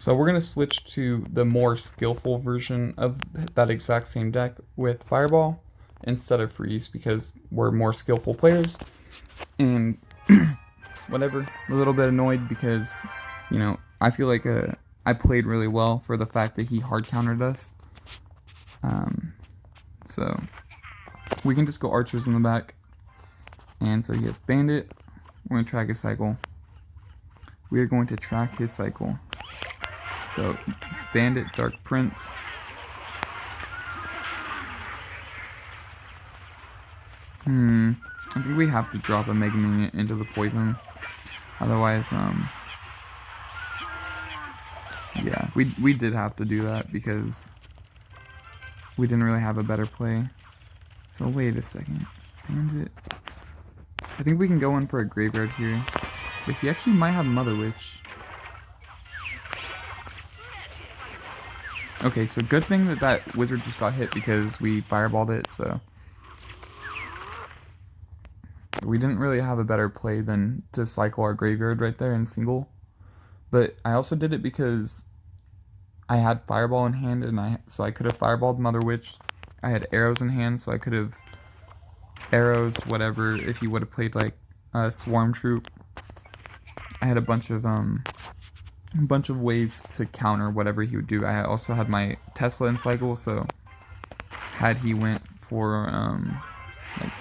So we're going to switch to the more skillful version of that exact same deck with Fireball instead of Freeze because we're more skillful players. And whatever, a little bit annoyed because, you know, I feel like I played really well for the fact that he hard countered us. So we can just go archers in the back. And so he has bandit. We're going to track his cycle. We are going to track his cycle. So bandit, dark prince. I think we have to drop a Mega Minion into the poison. Otherwise, yeah, we did have to do that because we didn't really have a better play. So wait a second. Bandit. I think we can go in for a graveyard here. But he actually might have Mother Witch. Okay, so good thing that that wizard just got hit because we fireballed it, so we didn't really have a better play than to cycle our graveyard right there in single. But I also did it because I had Fireball in hand, and so I could have Fireballed Mother Witch. I had arrows in hand, so I could have arrows, whatever, if he would have played like a Swarm Troop. I had a bunch of ways to counter whatever he would do. I also had my Tesla in cycle, so had he went for like,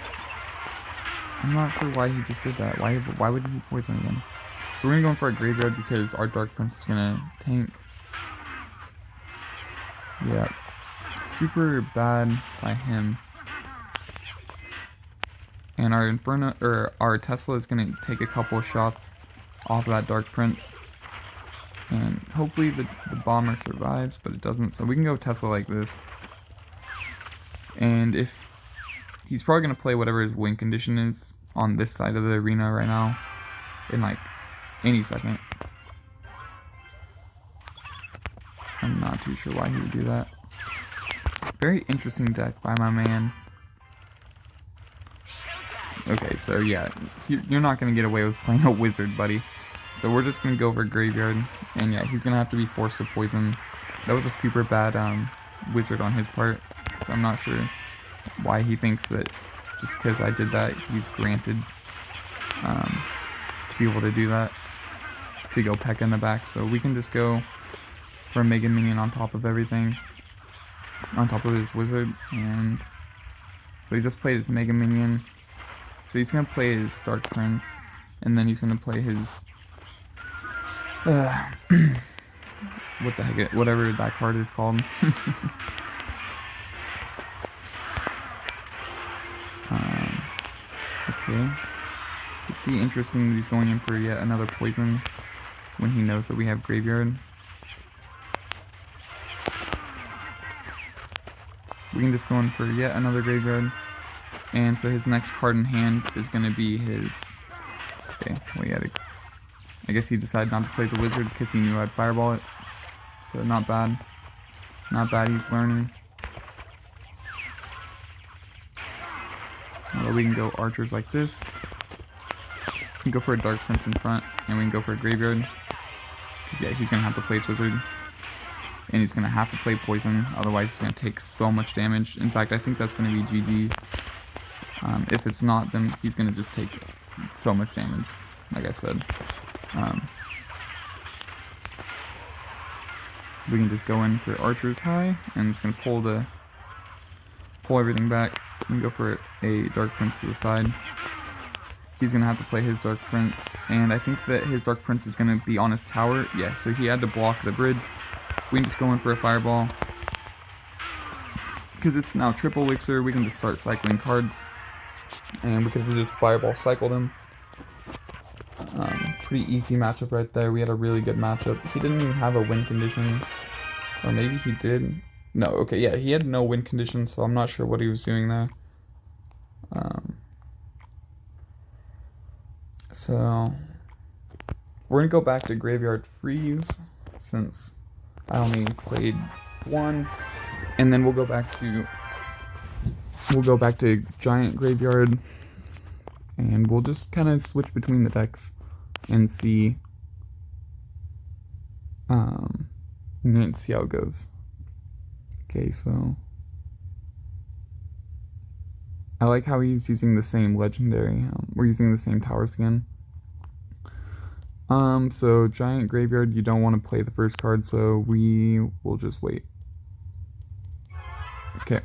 I'm not sure why he just did that. Why would he poison again? So we're gonna go in for a graveyard because our Dark Prince is gonna tank. Yeah, super bad by him. And our Inferno, or our Tesla, is gonna take a couple of shots off of that Dark Prince. And hopefully the bomber survives, but it doesn't. So we can go Tesla like this. And if he's probably gonna play whatever his win condition is on this side of the arena right now, in like any second. I'm not too sure why he would do that. Very interesting deck by my man. Okay, so yeah, you're not going to get away with playing a wizard, buddy. So we're just going to go for graveyard. And yeah, he's going to have to be forced to poison. That was a super bad wizard on his part. So I'm not sure why he thinks that just because I did that, he's granted to be able to do that. To go P.E.K.K.A in the back. So we can just go for a Mega Minion on top of everything. On top of his wizard. And so he just played his Mega Minion. So he's going to play his Dark Prince, and then he's going to play his, what the heck, whatever that card is called. Okay. Pretty interesting that he's going in for yet another poison when he knows that we have graveyard. We can just go in for yet another graveyard. And so his next card in hand is going to be his... Okay, well, I guess he decided not to play the wizard because he knew I'd fireball it. So not bad. Not bad, he's learning. Well, we can go archers like this. We can go for a Dark Prince in front, and we can go for a graveyard. Because yeah, he's going to have to play his wizard. And he's going to have to play poison, otherwise he's going to take so much damage. In fact, I think that's going to be GG's. If it's not, then he's going to just take so much damage, like I said. We can just go in for archers high, and it's going to pull everything back. We can go for a Dark Prince to the side. He's going to have to play his Dark Prince, and I think that his Dark Prince is going to be on his tower. Yeah, so he had to block the bridge. We can just go in for a fireball. Because it's now triple elixir, we can just start cycling cards. And we could just fireball cycle them. Pretty easy matchup right there. We had a really good matchup. He didn't even have a win condition. Or maybe he did. No, okay, yeah, he had no win condition, so I'm not sure what he was doing there. So we're going to go back to Graveyard Freeze, since I only played one. And then we'll go back to Giant Graveyard, and we'll just kind of switch between the decks and see And see how it goes. Okay, so I like how he's using the same legendary. We're using the same tower skin. So giant graveyard, you don't want to play the first card, so we will just wait. Okay,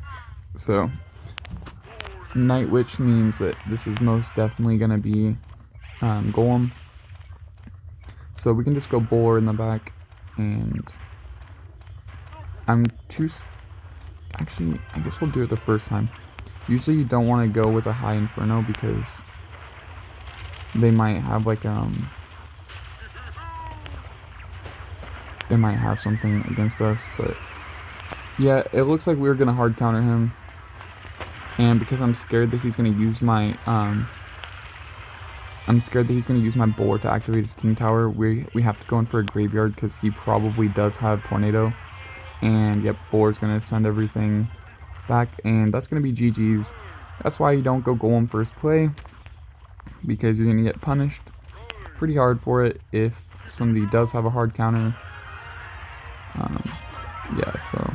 so Night Witch means that this is most definitely gonna be Golem. So we can just go Bowler in the back, and actually, I guess we'll do it the first time. Usually you don't want to go with a high Inferno because they might have like they might have something against us, but yeah, it looks like we're gonna hard counter him. And because I'm scared that he's gonna use my Bowler to activate his King Tower, we have to go in for a graveyard because he probably does have Tornado. And yep, Bowler's gonna send everything back, and that's gonna be GG's. That's why you don't go Golem first play, because you're gonna get punished pretty hard for it if somebody does have a hard counter. Yeah, so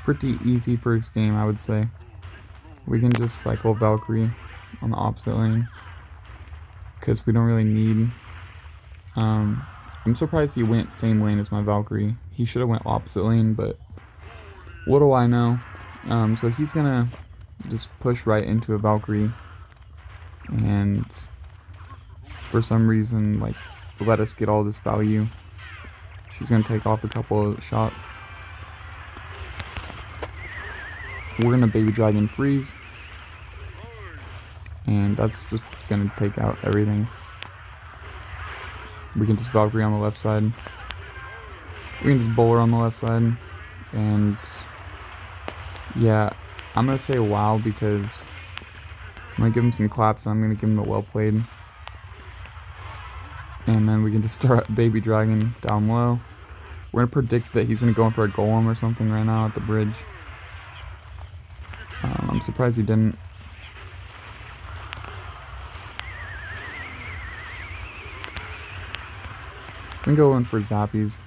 pretty easy first game, I would say. We can just cycle Valkyrie on the opposite lane because we don't really need. I'm surprised he went same lane as my Valkyrie. He should have went opposite lane, but what do I know? So he's gonna just push right into a Valkyrie, and for some reason, like, let us get all this value. She's gonna take off a couple of shots. We're gonna Baby Dragon freeze, and that's just gonna take out everything. We can just Valkyrie on the left side. We can just Bowler on the left side, and yeah, I'm gonna say wow because I'm gonna give him some claps and I'm gonna give him the well played. And then we can just start Baby Dragon down low. We're gonna predict that he's gonna go in for a Golem or something right now at the bridge. I'm surprised he didn't. We can go in for Zappies.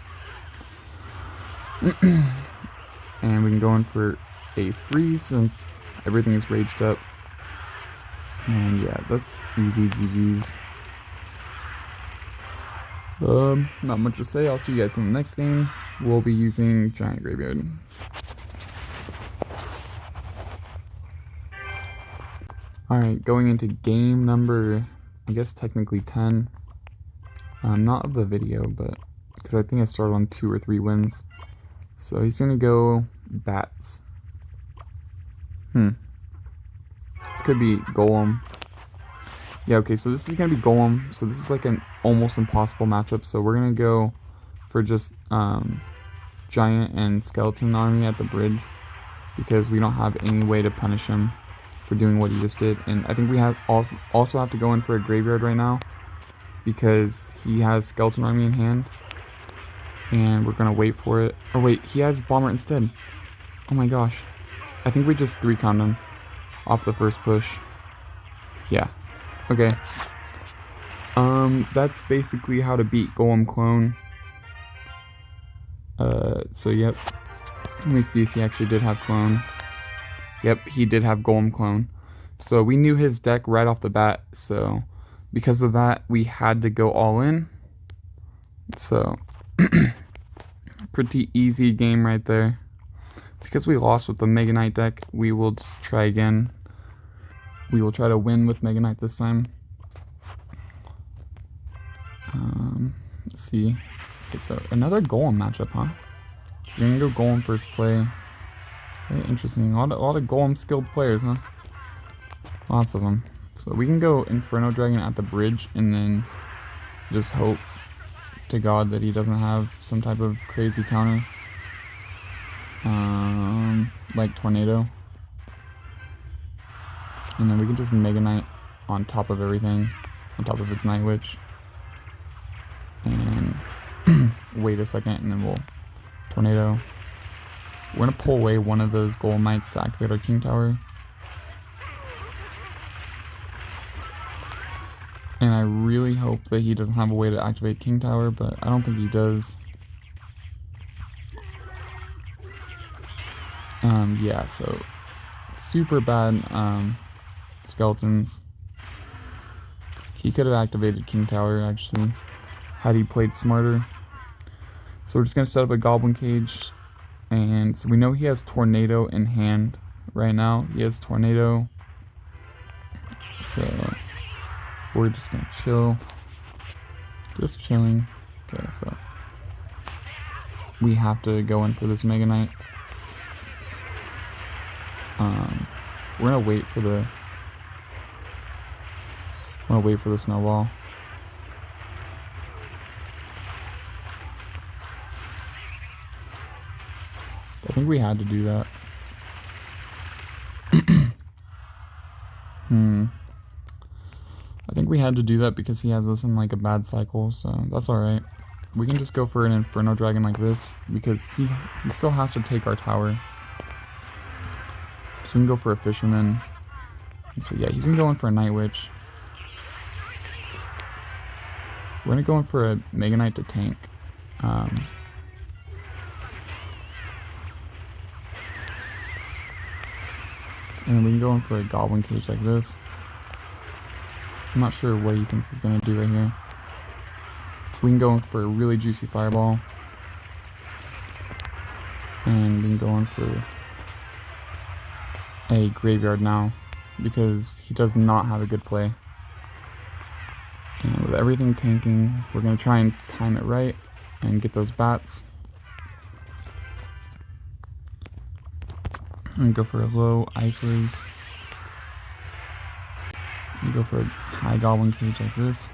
And we can go in for a freeze since everything is raged up. And yeah, that's easy GG's. Not much to say. I'll see you guys in the next game. We'll be using Giant Graveyard. Alright, going into game number, I guess technically 10. Not of the video, but because I think I started on 2 or 3 wins. So he's gonna go Bats. This could be Golem. Yeah, okay, so this is gonna be Golem. So this is like an almost impossible matchup. So we're gonna go for just Giant and Skeleton Army at the bridge because we don't have any way to punish him for doing what he just did. And I think we have also have to go in for a graveyard right now because he has Skeleton Army in hand. And we're gonna wait for it. Oh wait, he has Bomber instead. Oh my gosh. I think we just 3-count him off the first push. Yeah. Okay. That's basically how to beat Golem Clone. So yep. Let me see if he actually did have Clone. Yep, he did have Golem Clone. So we knew his deck right off the bat, so because of that, we had to go all in. So, pretty easy game right there. Because we lost with the megaknight deck, we will just try again. We will try to win with megaknight this time. Let's see. Okay, so another Golem matchup, huh? So you're gonna go Golem first play. Very interesting. A lot of Golem skilled players, huh? Lots of them. So we can go Inferno Dragon at the bridge and then just hope to God that he doesn't have some type of crazy counter. Like Tornado. And then we can just Mega Knight on top of everything. On top of his Night Witch. And wait a second and then we'll Tornado. We're going to pull away one of those Golem Knights to activate our King Tower. And I really hope that he doesn't have a way to activate King Tower, but I don't think he does. Yeah, so super bad skeletons. He could have activated King Tower actually, had he played smarter. So we're just gonna set up a goblin cage, and so we know he has tornado in hand right now. He has tornado, so we're just gonna chill, just chilling. Okay, so we have to go in for this megaknight. We're gonna wait for the snowball. I think we had to do that. I think we had to do that because he has us in like a bad cycle, so that's alright. We can just go for an Inferno Dragon like this because he still has to take our tower. So we can go for a Fisherman. So yeah, he's gonna go in for a Night Witch. We're gonna go in for a Mega Knight to tank. And then we can go in for a Goblin Cage like this. I'm not sure what he thinks he's gonna do right here. We can go in for a really juicy Fireball. And we can go in for a Graveyard now, because he does not have a good play. And with everything tanking, we're going to try and time it right and get those bats. And go for a low Ice Wiz. And go for a high Goblin Cage like this.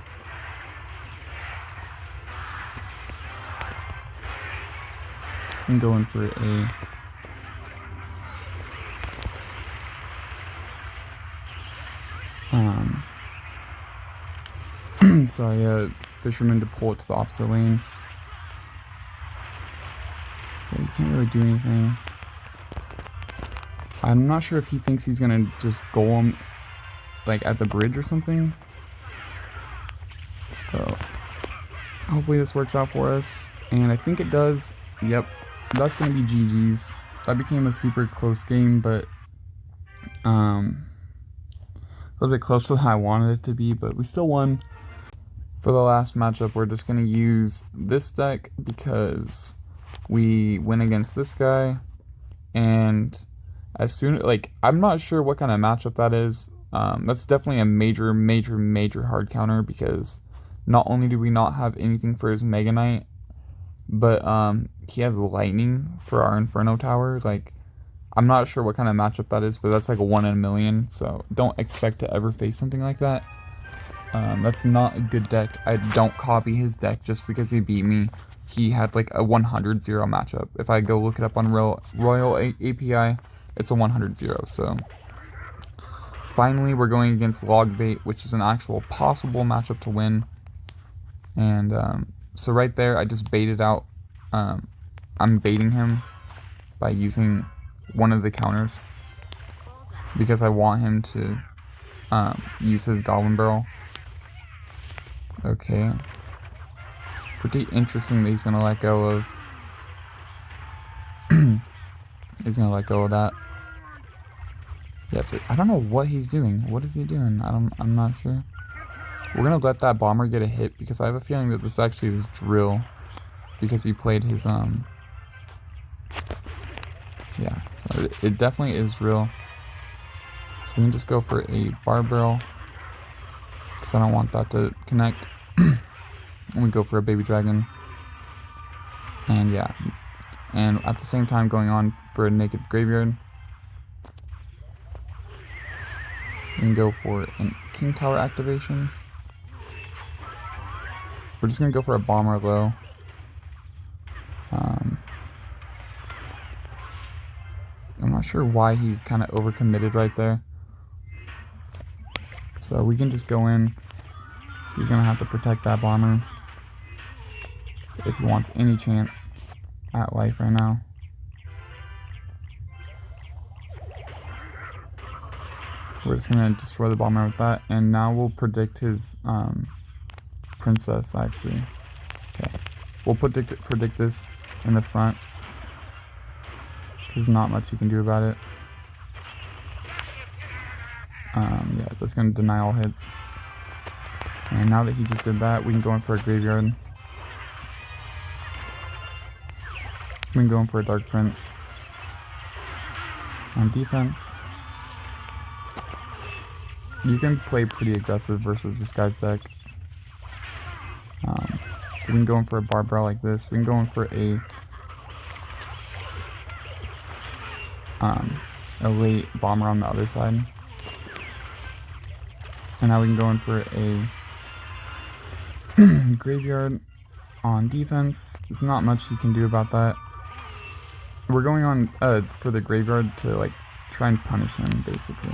And go in for a Fisherman to pull it to the opposite lane. So you can't really do anything. I'm not sure if he thinks he's gonna just golem like at the bridge or something. So hopefully this works out for us. And I think it does. Yep. That's gonna be GG's. That became a super close game, but a little bit closer than I wanted it to be, but we still won. For the last matchup, we're just gonna use this deck because we went against this guy, and as soon I'm not sure what kind of matchup that is. That's definitely a major hard counter, because not only do we not have anything for his Mega Knight, but he has lightning for our Inferno Tower. Like, I'm not sure what kind of matchup that is, but that's like a 1 in a million, so don't expect to ever face something like that. That's not a good deck. I don't copy his deck just because he beat me. He had like a 100-0 matchup. If I go look it up on Royal API, it's a 100-0. So finally, we're going against Logbait, which is an actual possible matchup to win. And so right there, I just baited out. I'm baiting him by using one of the counters because I want him to use his Goblin Barrel. Okay. Pretty interesting that he's gonna let go of. He's gonna let go of that. Yeah, so I don't know what he's doing. What is he doing? I'm not sure. We're gonna let that bomber get a hit because I have a feeling that this actually is drill, because he played his yeah, so it definitely is drill. So we can just go for a bar barrel because I don't want that to connect. And we go for a baby dragon. And yeah. And at the same time going on for a naked graveyard. We can go for a King Tower activation. We're just gonna go for a bomber low. I'm not sure why he kind of overcommitted right there. So we can just go in. He's gonna have to protect that bomber if he wants any chance at life right now. We're just gonna destroy the bomber with that, and now we'll predict his princess actually. Okay, we'll predict this in the front. There's not much you can do about it. Yeah, that's going to deny all hits. And now that he just did that, we can go in for a graveyard. We can go in for a Dark Prince. On defense, you can play pretty aggressive versus this guy's deck. So we can go in for a Barbara like this. We can go in for a late bomber on the other side. And now we can go in for a graveyard on defense. There's not much you can do about that. We're going on for the graveyard to like try and punish him, basically.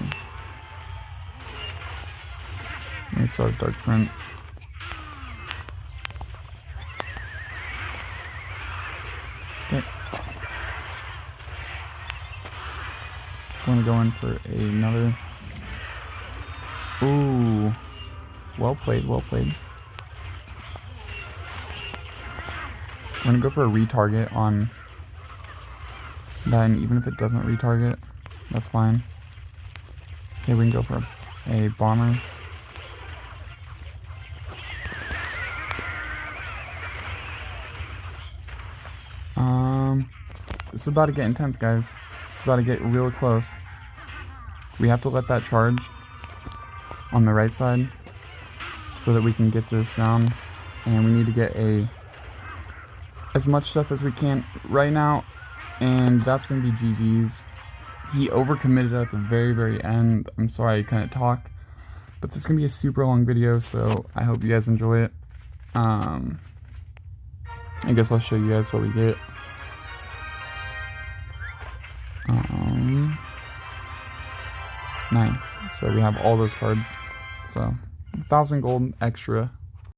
Let me start Dark Prince. Okay. I'm gonna go in for another. Ooh, well played, well played. I'm gonna go for a retarget on that, and even if it doesn't retarget, that's fine. Okay, we can go for a bomber. It's about to get intense, guys. It's about to get real close. We have to let that charge on the right side so that we can get this down, and we need to get as much stuff as we can right now, and that's gonna be GG's. He overcommitted at the very end. I'm sorry I couldn't talk, but this is gonna be a super long video, so I hope you guys enjoy it. I guess I'll show you guys what we get. Nice. So we have all those cards. So 1,000 gold extra